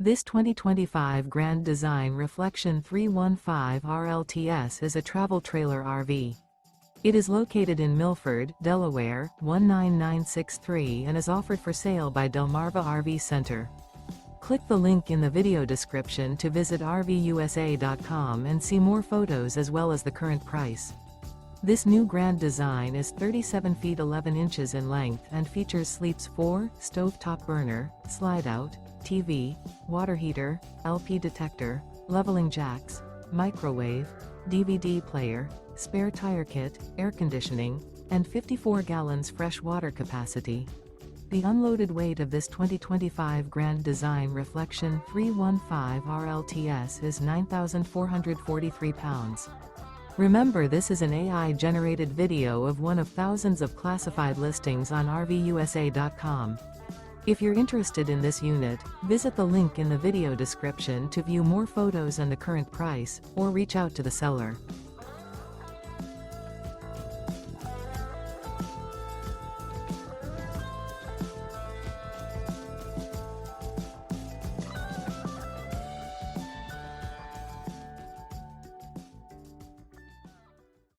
This 2025 Grand Design Reflection 315 RLTS is a travel trailer RV. It is located in Milford, Delaware, 19963 and is offered for sale by Delmarva RV Center. Click the link in the video description to visit RVUSA.com and see more photos as well as the current price. This new Grand Design is 37 feet 11 inches in length and features sleeps 4, stovetop burner, slide-out, TV, water heater, LP detector, leveling jacks, microwave, DVD player, spare tire kit, air conditioning, and 54 gallons fresh water capacity. The unloaded weight of this 2025 Grand Design Reflection 315 RLTS is 9,443 pounds. Remember, this is an AI-generated video of one of thousands of classified listings on RVUSA.com. If you're interested in this unit, visit the link in the video description to view more photos and the current price, or reach out to the seller.